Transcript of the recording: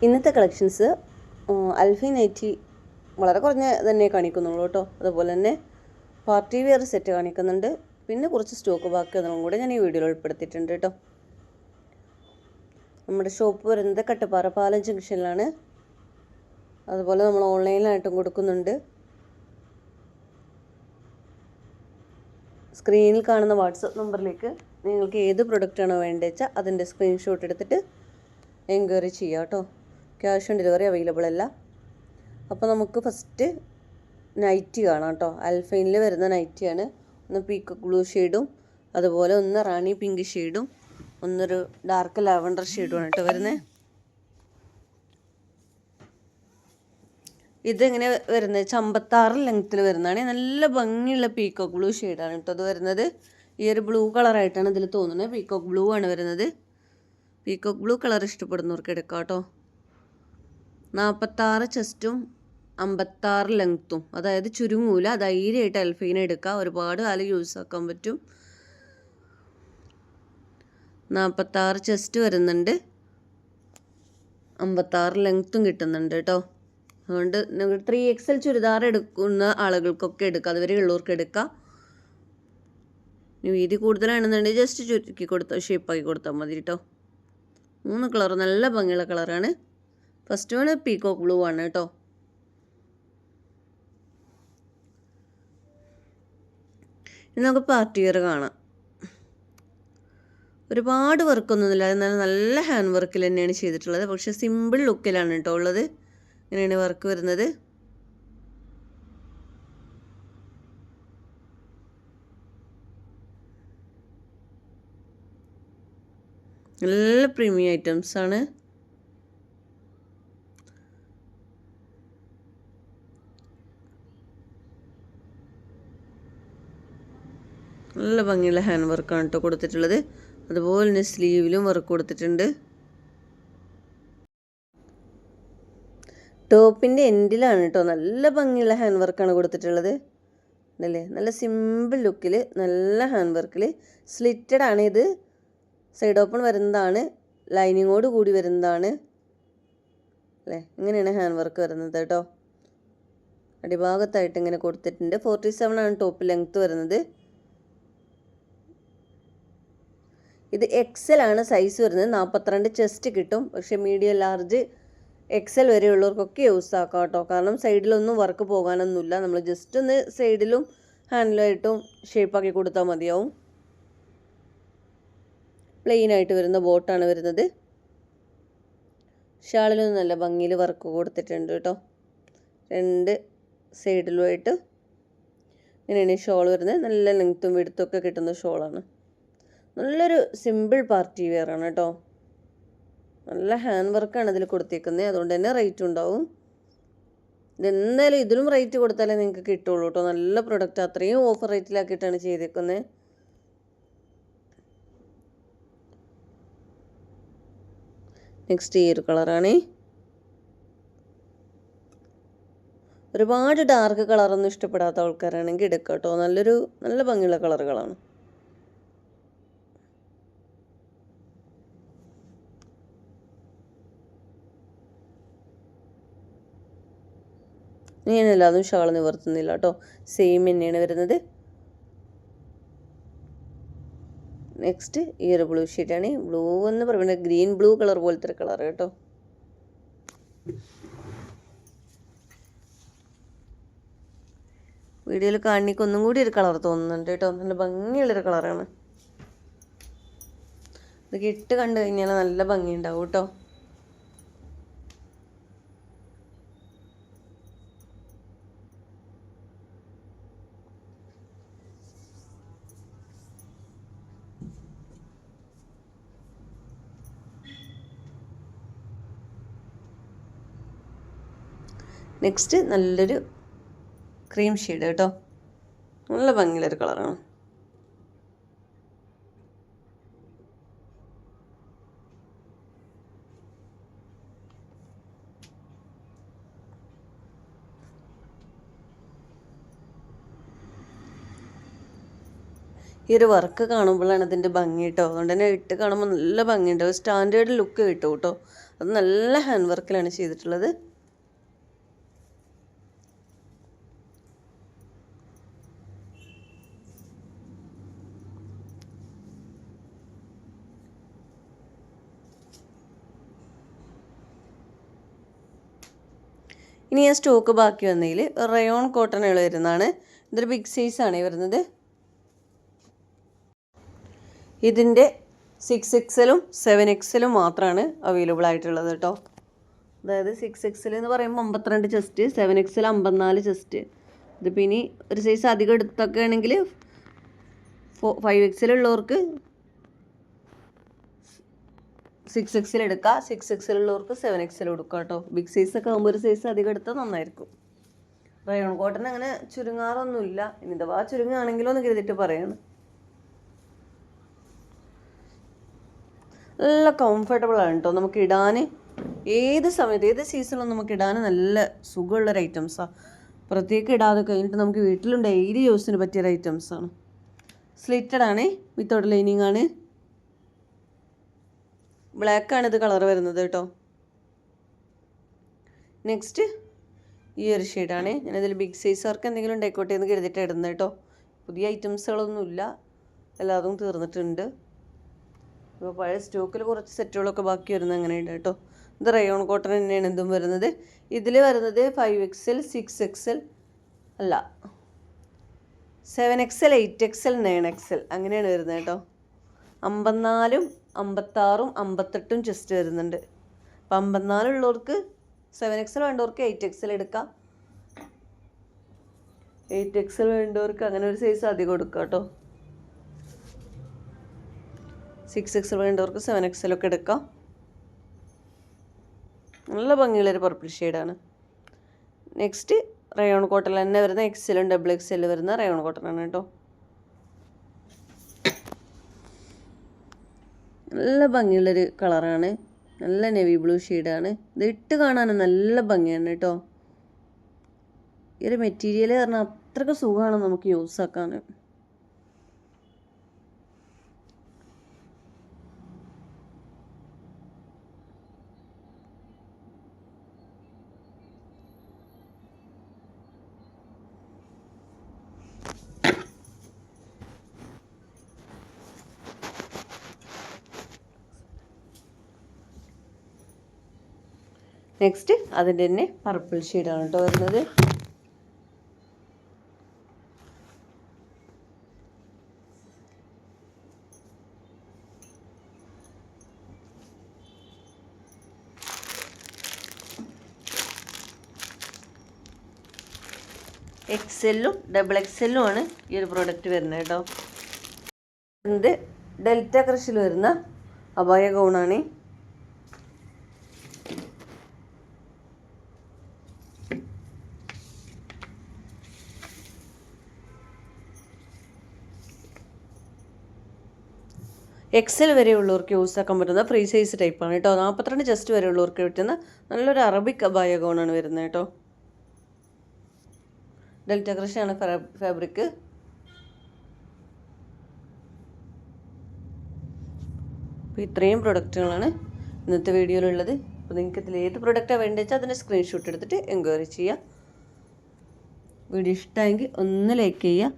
ഇന്നത്തെ collections അൽഫി nightie വളരെ കുറഞ്ഞ തന്നെ കാണിക്കുന്നുള്ളൂ കേട്ടോ. അതുപോലെ തന്നെ പാർട്ടി വെയർ സെറ്റ് കാണിക്കുന്നുണ്ട്. പിന്നെ കുറച്ച് സ്റ്റോക്ക് ബാക്കി ഒന്നും കൂടെ ഞാൻ ഈ വീഡിയോയിൽ ഉൾപ്പെടുത്തിയിട്ടുണ്ട് കേട്ടോ. നമ്മുടെ ഷോപ്പ് വരുന്നത് കട്ടപ്പാറ പാലം ജംഗ്ഷനിലാണ്. അതുപോലെ നമ്മൾ ഓൺലൈനിലായിട്ടും കൊടുക്കുന്നുണ്ട്. സ്ക്രീനിൽ കാണുന്ന വാട്സപ്പ് നമ്പറിലേക്ക് നിങ്ങൾക്ക് ഏത് പ്രൊഡക്റ്റാണോ വേണ്ടത് വെച്ചാൽ അതിൻ്റെ സ്ക്രീൻഷോട്ട് എടുത്തിട്ട് എൻക്വയറി ചെയ്യാം കേട്ടോ. ക്യാഷ് ഓൺ ഡെലിവറി അവൈലബിൾ അല്ല. അപ്പോൾ നമുക്ക് ഫസ്റ്റ് നൈറ്റി കാണാം കേട്ടോ. അൽഫൈനിൽ വരുന്ന നൈറ്റിയാണ്. ഒന്ന് പീക്കോക്ക് ബ്ലൂ ഷെയ്ഡും അതുപോലെ ഒന്ന് റാണി പിങ്ക് ഷെയ്ഡും ഒന്നൊരു ഡാർക്ക് ലാവൻഡർ ഷെയ്ഡുമാണ് കേട്ടോ വരുന്നത്. ഇതെങ്ങനെ വരുന്നത് 56 ലെങ്ത്തിൽ വരുന്നതാണ്. നല്ല ഭംഗിയുള്ള പീക്കോക്ക് ബ്ലൂ ഷെയ്ഡാണ് കേട്ടോ അത് വരുന്നത്. ഈ ഒരു ബ്ലൂ കളറായിട്ടാണ് ഇതിൽ തോന്നുന്നത്. പീക്കോക്ക് ബ്ലൂ ആണ് വരുന്നത്. പീക്കോക്ക് ബ്ലൂ കളർ ഇഷ്ടപ്പെടുന്നവർക്ക് എടുക്കാം കേട്ടോ. 46 ചെസ്റ്റും 56 ലെങ്ത്തും, അതായത് ചുരുങ്ങൂല. ധൈര്യമായിട്ട് അൽഫൈന എടുക്കുക, ഒരുപാട് കാലം യൂസ് ആക്കാൻ പറ്റും. 46 ചെസ്റ്റ് വരുന്നുണ്ട്, 56 ലെങ്ത്തും കിട്ടുന്നുണ്ട് കേട്ടോ. അതുകൊണ്ട് നിങ്ങൾ 3XL ചുരിദാർ എടുക്കുന്ന ആളുകൾക്കൊക്കെ എടുക്കാം, അതുവരെ ഉള്ളവർക്ക് എടുക്കാം. ഇനി വീതി കൂടുതലാണെന്നുണ്ടെങ്കിൽ ജസ്റ്റ് ചുരുക്കി കൊടുത്താൽ ഷേപ്പാക്കി കൊടുത്താൽ മതി കേട്ടോ. 3 കളർ നല്ല ഭംഗിയുള്ള കളറാണ്. ഫസ്റ്റ് വൺ പീക്കോക്ക് ബ്ലൂ ആണ് കേട്ടോ. ഇനി നമുക്ക് പാർട്ടി വെയർ കാണാം. ഒരുപാട് വർക്കൊന്നുമില്ല, എന്നാൽ നല്ല ഹാൻഡ് വർക്കിൽ തന്നെയാണ് ചെയ്തിട്ടുള്ളത്. പക്ഷേ സിമ്പിൾ ലുക്കിലാണ് കേട്ടോ ഉള്ളത്. ഇങ്ങനെയാണ് വർക്ക് വരുന്നത്. നല്ല പ്രീമിയം ഐറ്റംസ് ആണ്. നല്ല ഭംഗിയുള്ള ഹാൻഡ് വർക്കാണ് കേട്ടോ കൊടുത്തിട്ടുള്ളത്. അതുപോലെ തന്നെ സ്ലീവിലും വർക്ക് കൊടുത്തിട്ടുണ്ട്. ടോപ്പിൻ്റെ എൻഡിലാണ് കേട്ടോ നല്ല ഭംഗിയുള്ള ഹാൻഡ് വർക്കാണ് കൊടുത്തിട്ടുള്ളത്. അല്ലേ, നല്ല സിമ്പിൾ ലുക്കിൽ നല്ല ഹാൻഡ് വർക്കിൽ സ്ലിറ്റഡ് ആണ്. ഇത് സൈഡ് ഓപ്പൺ വരുന്നതാണ്, ലൈനിങ്ങോട് കൂടി വരുന്നതാണ്. അല്ലേ, ഇങ്ങനെയാണ് ഹാൻഡ് വർക്ക് വരുന്നത് കേട്ടോ. അടിഭാഗത്തായിട്ട് ഇങ്ങനെ കൊടുത്തിട്ടുണ്ട്. 47 ആണ് ടോപ്പ് ലെങ്ത്ത് വരുന്നത്. ഇത് XL ആണ് സൈസ് വരുന്നത്. 42 ചെസ്റ്റ് കിട്ടും. പക്ഷേ മീഡിയം ലാർജ് XL വരെയുള്ളവർക്കൊക്കെ യൂസ് ആക്കാം കേട്ടോ. കാരണം സൈഡിലൊന്നും വർക്ക് പോകാനൊന്നുമില്ല. നമ്മൾ ജസ്റ്റ് ഒന്ന് സൈഡിലും ഹാൻഡിലായിട്ടും ഷേപ്പാക്കി കൊടുത്താൽ മതിയാവും. പ്ലെയിൻ ആയിട്ട് വരുന്ന ബോട്ടാണ് വരുന്നത്. ഷാളിലും നല്ല ഭംഗിയിൽ വർക്ക് കൊടുത്തിട്ടുണ്ട് കേട്ടോ. 2 സൈഡിലുമായിട്ട് ഇങ്ങനെയാണ് ഷോൾ വരുന്നത്. നല്ല ലെങ്ത്തും വിടുത്തൊക്കെ കിട്ടുന്ന ഷോളാണ്. നല്ലൊരു സിമ്പിൾ പാർട്ടി വെയർ ആണ് കേട്ടോ. നല്ല ഹാൻഡ് വർക്കാണ് ഇതിൽ കൊടുത്തേക്കുന്നത്. അതുകൊണ്ട് തന്നെ റേറ്റ് ഉണ്ടാവും. ഇതെന്തായാലും ഇതിലും റേറ്റ് കൊടുത്താലേ നിങ്ങൾക്ക് കിട്ടുള്ളൂ കേട്ടോ. നല്ല പ്രൊഡക്റ്റ്, അത്രയും ഓഫർ റേറ്റിലാക്കിയിട്ടാണ് ചെയ്തേക്കുന്നത്. നെക്സ്റ്റ് ഈ ഒരു കളറാണ്. ഒരുപാട് ഡാർക്ക് കളറൊന്നും ഇഷ്ടപ്പെടാത്ത ആൾക്കാരാണെങ്കിൽ എടുക്കാം കേട്ടോ. നല്ല ഭംഗിയുള്ള കളറുകളാണ്. ഞാനെല്ലാതും ഷാൾ നിവർത്തുന്നില്ല കേട്ടോ. സെയിം തന്നെയാണ് വരുന്നത്. നെക്സ്റ്റ് ഈ ഒരു ബ്ലൂ ഷീറ്റാണ്. ബ്ലൂ എന്ന് പറയുന്നത് ഗ്രീൻ ബ്ലൂ കളർ പോലത്തെ കളർ കേട്ടോ. വീഡിയോയിൽ കാണിക്ക് ഒന്നും കൂടി ഒരു കളർ തോന്നുന്നുണ്ട് കേട്ടോ. നല്ല ഭംഗിയുള്ളൊരു കളറാണ്. ഇത് ഇട്ട് കണ്ടു കഴിഞ്ഞാൽ നല്ല ഭംഗി ഉണ്ടാവും കേട്ടോ. നെക്സ്റ്റ് നല്ലൊരു ക്രീം ഷെയ്ഡ് കേട്ടോ. നല്ല ഭംഗിയുള്ളൊരു കളറാണ്. ഈ ഒരു വർക്ക് കാണുമ്പോഴാണ് അതിൻ്റെ ഭംഗി കേട്ടോ. അതുകൊണ്ട് തന്നെ ഇട്ട് കാണുമ്പോൾ നല്ല ഭംഗിയുണ്ട്. സ്റ്റാൻഡേർഡ് ലുക്ക് കിട്ടും കേട്ടോ. അത് നല്ല ഹാൻഡ് വർക്കിലാണ് ചെയ്തിട്ടുള്ളത്. ഇനി ഞാൻ സ്റ്റോക്ക് ബാക്കി വന്നതിൽ റയോൺ കോട്ടണുകൾ വരുന്നതാണ്. ഇതൊരു ബിഗ് സൈസാണ് വരുന്നത്. ഇതിൻ്റെ 6XL 7XL മാത്രമാണ് അവൈലബിൾ ആയിട്ടുള്ളത് കേട്ടോ. അതായത് 6XL എന്ന് പറയുമ്പോൾ 52 ചെസ്റ്റ്, 7XL 54 ചെസ്റ്റ്. ഇതിപ്പോൾ ഇനി ഒരു സൈസ് അധികം എടുത്തൊക്കെ ആണെങ്കിൽ 5XL ഉള്ളവർക്ക് 6XL എടുക്കുക, 6XL ഉള്ളവർക്ക് 7XL കൊടുക്കുക കേട്ടോ. ബിഗ് സൈസൊക്കെ ആകുമ്പോൾ ഒരു സൈസ് അധികം എടുത്താൽ നന്നായിരിക്കും. റയോൺ കോട്ടൺ അങ്ങനെ ചുരുങ്ങാറൊന്നുമില്ല. ഇനി ഇതവാ ചുരുങ്ങുകയാണെങ്കിലോ എന്ന് കരുതിയിട്ട് പറയാണ്. നല്ല കംഫർട്ടബിൾ ആണ് കേട്ടോ. നമുക്ക് ഇടാൻ ഏത് സമയത്ത് ഏത് സീസണിലും നമുക്ക് ഇടാൻ നല്ല സുഖമുള്ളൊരു ഐറ്റംസാണ്. പ്രത്യേകം ഇടാതെ കഴിഞ്ഞിട്ട് നമുക്ക് വീട്ടിലും ഡെയിലി യൂസിന് പറ്റിയൊരു ഐറ്റംസാണ്. സ്ലിറ്റഡ് ആണ്, വിത്തൗട്ട് ലൈനിങ് ആണ്. ബ്ലാക്കാണ് ഇത് കളർ വരുന്നത് കേട്ടോ. നെക്സ്റ്റ് ഈ ഒരു ഷെയ്ഡാണ്. ഞാനതിൽ ബിഗ് സൈസുകാർക്ക് എന്തെങ്കിലും ഉണ്ടായിക്കോട്ടെ എന്ന് കരുതിയിട്ട് ഇടുന്നത് കേട്ടോ. പുതിയ ഐറ്റംസുകളൊന്നുമില്ല, എല്ലാതും തീർന്നിട്ടുണ്ട്. ഇപ്പോൾ പഴയ സ്റ്റോക്കിൽ കുറച്ച് സെറ്റുകളൊക്കെ ബാക്കി വരുന്നത് അങ്ങനെയുണ്ട് കേട്ടോ. ഇത് റയോൺ കോട്ടൺ തന്നെയാണ് ഇതും വരുന്നത്. ഇതിൽ വരുന്നത് 5XL 6XL അല്ല 7XL 8XL 9XL അങ്ങനെയാണ് വരുന്നത് കേട്ടോ. 54 56 58 ചെസ്റ്റ് വരുന്നുണ്ട്. അപ്പം 54 ഉള്ളവർക്ക് 7XL വേണ്ടവർക്ക് 8XL എടുക്കാം, 8XL വേണ്ടവർക്ക് അങ്ങനെ ഒരു സൈസ് അധികം എടുക്കാം കേട്ടോ. 6XL വേണ്ടവർക്ക് 7XL ഒക്കെ എടുക്കാം. നല്ല ഭംഗിയുള്ളൊരു പർപ്പിൾ ഷെയ്ഡാണ്. നെക്സ്റ്റ് റയോൺ കോട്ടൺ തന്നെ വരുന്ന XL XXL വരുന്ന റയോൺ കോട്ടൺ ആണ് കേട്ടോ. നല്ല ഭംഗിയുള്ളൊരു കളറാണ്, നല്ല നെവി ബ്ലൂ ഷെയ്ഡാണ്. ഇത് ഇട്ട് കാണാനും നല്ല ഭംഗിയാണ് കേട്ടോ. ഈ ഒരു മെറ്റീരിയൽ പറഞ്ഞാൽ അത്രയ്ക്ക് സുഖമാണ് നമുക്ക് യൂസ് ആക്കാൻ. നെക്സ്റ്റ് അതിൻ്റെ തന്നെ പർപ്പിൾ ഷെയ്ഡാണ് കേട്ടോ വരുന്നത്. XL XXL ആണ് ഈ ഒരു പ്രോഡക്റ്റ് വരുന്നത് കേട്ടോ. ഇത് ഡെൽറ്റ ക്രഷിൽ വരുന്ന അബായ ഗൗണാണ്. XL വരെ ഉള്ളവർക്ക് യൂസ് ആക്കാൻ പറ്റുന്ന ഫ്രീ സൈസ് ടൈപ്പാണ് കേട്ടോ. 42 ചെസ്റ്റ് വരെ ഉള്ളവർക്ക് പറ്റുന്ന നല്ലൊരു അറബിക് അബായ ഗൗണാണ് വരുന്നത് കേട്ടോ. ഡെൽറ്റ ക്രഷാണ് ഫാബ്രിക്. അപ്പോൾ ഇത്രയും പ്രൊഡക്റ്റുകളാണ് ഇന്നത്തെ വീഡിയോയിലുള്ളത്. അപ്പോൾ നിങ്ങൾക്ക് ഇതിൽ ഏത് പ്രൊഡക്റ്റാണ് വേണ്ടത് വെച്ചാൽ അതിൻ്റെ സ്ക്രീൻഷോട്ട് എടുത്തിട്ട് എൻക്വയറി ചെയ്യുക. വീഡിയോ ഇഷ്ടമായെങ്കിൽ ഒന്ന് ലൈക്ക് ചെയ്യുക.